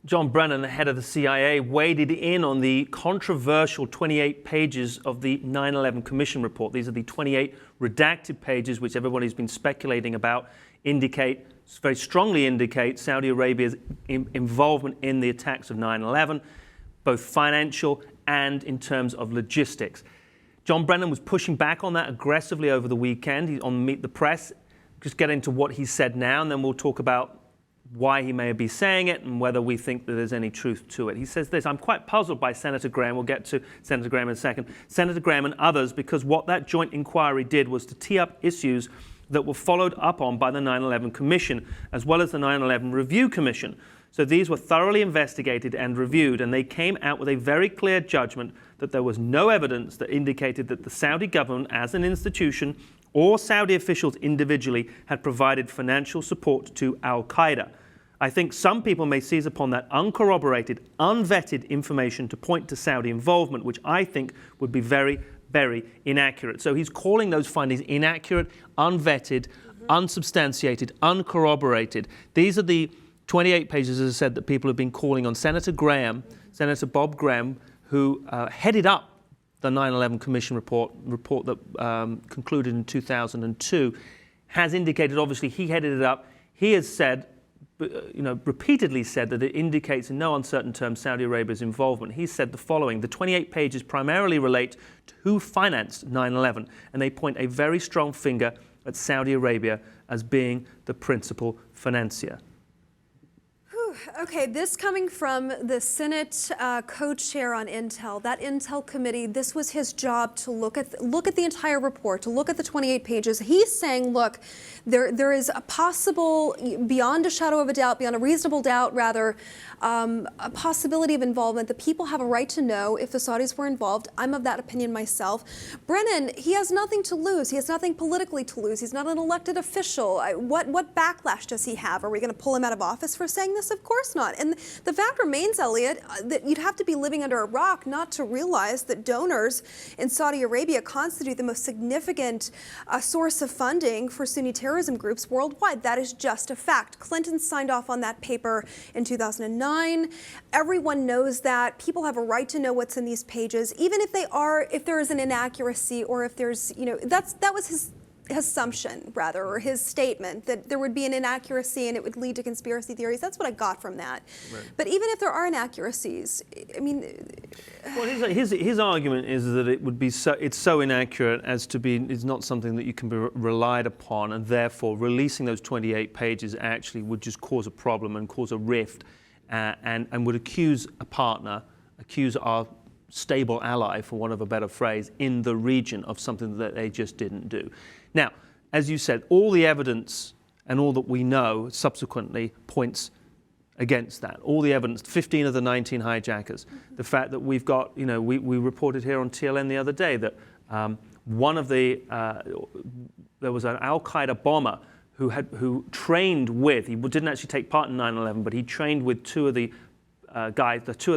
John Brennan, the head of the CIA, waded in on the controversial 28 pages of the 9/11 Commission report. These are the 28 redacted pages which everybody's been speculating about, very strongly indicate Saudi Arabia's involvement in the attacks of 9/11, both financial and in terms of logistics. John Brennan was pushing back on that aggressively over the weekend on Meet the Press. Just get into what he said now, and then we'll talk about why he may be saying it and whether we think that there's any truth to it. He says this: "I'm quite puzzled by Senator Graham," we'll get to Senator Graham in a second, "Senator Graham and others, because what that joint inquiry did was to tee up issues that were followed up on by the 9/11 Commission, as well as the 9/11 Review Commission. So these were thoroughly investigated and reviewed, and they came out with a very clear judgment that there was no evidence that indicated that the Saudi government as an institution or Saudi officials individually had provided financial support to al-Qaeda. I think some people may seize upon that uncorroborated, unvetted information to point to Saudi involvement, which I think would be very, very inaccurate." So he's calling those findings inaccurate, unvetted, unsubstantiated, uncorroborated. These are the 28 pages, as I said, that people have been calling on Senator Graham, Senator Bob Graham, who headed up the 9/11 Commission report that concluded in 2002, has indicated, obviously he headed it up. He has said, repeatedly said that it indicates in no uncertain terms Saudi Arabia's involvement. He said the following: "The 28 pages primarily relate to who financed 9/11, and they point a very strong finger at Saudi Arabia as being the principal financier." Okay, this coming from the Senate co-chair on Intel, that Intel committee, this was his job to look at the entire report, to look at the 28 pages. He's saying, look, there is a possible, beyond a shadow of a doubt, beyond a reasonable doubt, rather, a possibility of involvement. The people have a right to know if the Saudis were involved. I'm of that opinion myself. Brennan, he has nothing to lose. He has nothing politically to lose. He's not an elected official. What backlash does he have? Are we going to pull him out of office for saying this? Of course not. And the fact remains, Elliot, that you'd have to be living under a rock not to realize that donors in Saudi Arabia constitute the most significant source of funding for Sunni terrorism groups worldwide. That is just a fact. Clinton signed off on that paper in 2009. Everyone knows that. People have a right to know what's in these pages, even if there is an inaccuracy, or if there's, that was his assumption, rather, or his statement, that there would be an inaccuracy and it would lead to conspiracy theories. That's what I got from that. Right. But even if there are inaccuracies, I mean... Well, his argument is that it would be it's so inaccurate as to be, it's not something that you can be relied upon, and therefore releasing those 28 pages actually would just cause a problem and cause a rift, and would accuse a partner, accuse our stable ally, for want of a better phrase, in the region of something that they just didn't do. Now, as you said, all the evidence and all that we know subsequently points against that. All the evidence, 15 of the 19 hijackers, the fact that we've got, we reported here on TLN the other day that there was an al-Qaeda bomber who trained with, he didn't actually take part in 9/11, but he trained with two of the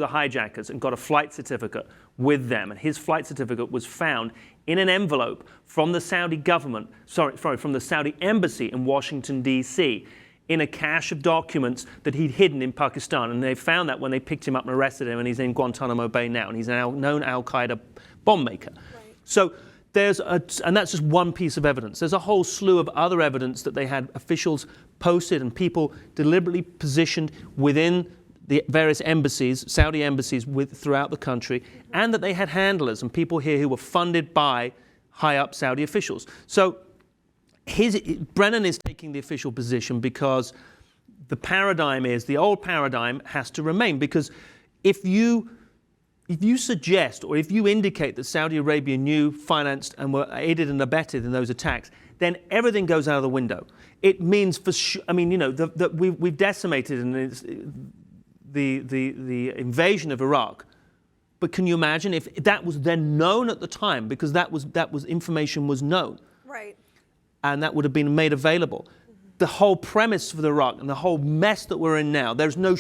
hijackers and got a flight certificate with them. And his flight certificate was found in an envelope from the Saudi government, from the Saudi embassy in Washington, D.C., in a cache of documents that he'd hidden in Pakistan. And they found that when they picked him up and arrested him, and he's in Guantanamo Bay now, and he's a known al-Qaeda bomb maker. Right. So and that's just one piece of evidence. There's a whole slew of other evidence that they had officials posted and people deliberately positioned within the various embassies, Saudi embassies throughout the country, and that they had handlers and people here who were funded by high-up Saudi officials. So Brennan is taking the official position because the old paradigm has to remain, because if you suggest or if you indicate that Saudi Arabia knew, financed, and were aided and abetted in those attacks, then everything goes out of the window. It means for sure, that we've decimated the invasion of Iraq. But can you imagine if that was then known at the time, because that was information was known, right, and that would have been made available? the whole premise for Iraq and the whole mess that we're in now, there's no,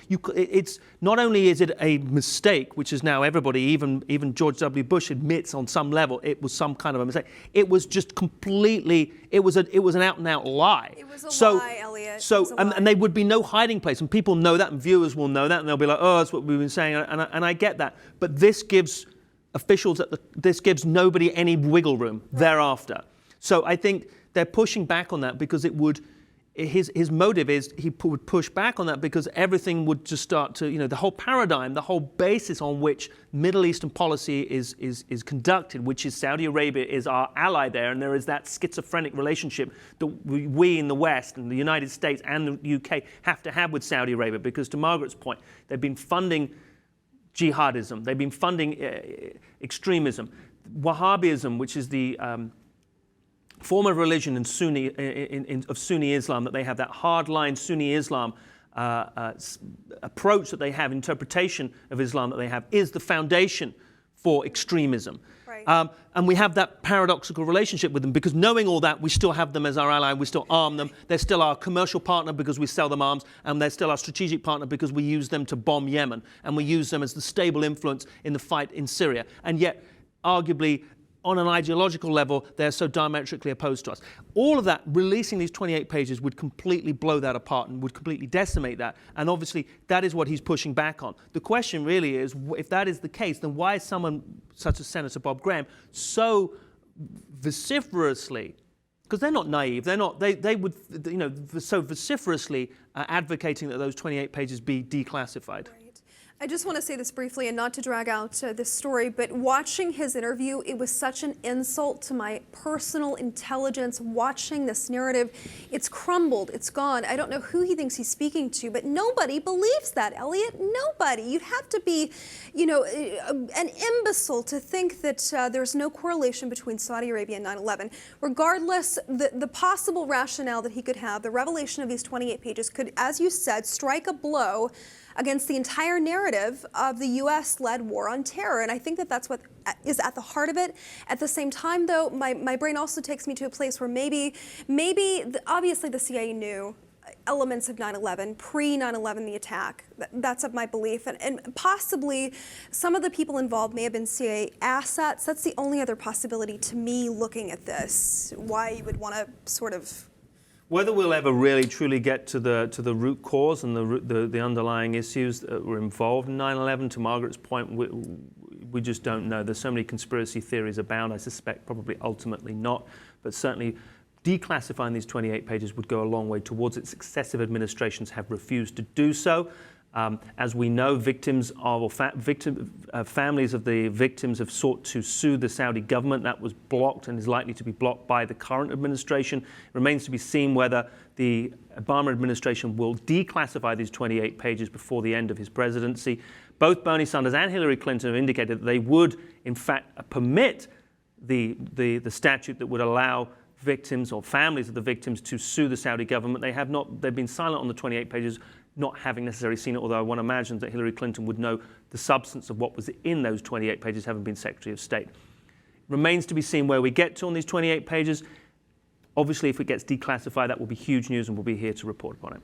it's not only is it a mistake, which is now everybody, even George W. Bush admits on some level it was some kind of a mistake. It was just completely, it was an out and out lie. It was a lie, Elliot. So, and there would be no hiding place, and people know that, and viewers will know that, and they'll be like, oh, that's what we've been saying, and I get that. But this gives officials this gives nobody any wiggle room thereafter. So I think they're pushing back on that because it would, his motive is he would push back on that because everything would just start to, the whole paradigm, the whole basis on which Middle Eastern policy is conducted, which is Saudi Arabia is our ally there, and there is that schizophrenic relationship that we in the West and the United States and the UK have to have with Saudi Arabia, because to Margaret's point, they've been funding jihadism, they've been funding extremism. Wahhabism, which is the form of religion of Sunni Islam, that they have, that hardline Sunni Islam approach that they have, interpretation of Islam that they have, is the foundation for extremism. Right. And we have that paradoxical relationship with them because knowing all that, we still have them as our ally, we still arm them. They're still our commercial partner because we sell them arms, and they're still our strategic partner because we use them to bomb Yemen, and we use them as the stable influence in the fight in Syria. And yet, arguably, on an ideological level, they're so diametrically opposed to us. All of that, releasing these 28 pages would completely blow that apart and would completely decimate that. And obviously, that is what he's pushing back on. The question really is, if that is the case, then why is someone such as Senator Bob Graham so vociferously, because they're not naive, they would, so vociferously advocating that those 28 pages be declassified. Right. I just want to say this briefly, and not to drag out this story, but watching his interview, it was such an insult to my personal intelligence. Watching this narrative, it's crumbled, it's gone. I don't know who he thinks he's speaking to, but nobody believes that, Elliot. Nobody. You'd have to be, an imbecile to think that there's no correlation between Saudi Arabia and 9/11. Regardless, the possible rationale that he could have, the revelation of these 28 pages could, as you said, strike a blow against the entire narrative of the U.S.-led war on terror. And I think that that's what is at the heart of it. At the same time, though, my brain also takes me to a place where maybe obviously the CIA knew elements of 9/11, pre-9/11, the attack. That's of my belief. And possibly some of the people involved may have been CIA assets. That's the only other possibility to me looking at this, why you would want to sort of... Whether we'll ever really truly get to the root cause and the underlying issues that were involved in 9/11, to Margaret's point, we just don't know. There's so many conspiracy theories abound. I suspect probably ultimately not, but certainly declassifying these 28 pages would go a long way towards it. Successive administrations have refused to do so. As we know, victims of, families of the victims have sought to sue the Saudi government. That was blocked and is likely to be blocked by the current administration. It remains to be seen whether the Obama administration will declassify these 28 pages before the end of his presidency. Both Bernie Sanders and Hillary Clinton have indicated that they would, in fact, permit the statute that would allow victims or families of the victims to sue the Saudi government. They have not. They've been silent on the 28 pages, not having necessarily seen it, although I want to imagine that Hillary Clinton would know the substance of what was in those 28 pages, having been Secretary of State. Remains to be seen where we get to on these 28 pages. Obviously, if it gets declassified, that will be huge news, and we'll be here to report upon it.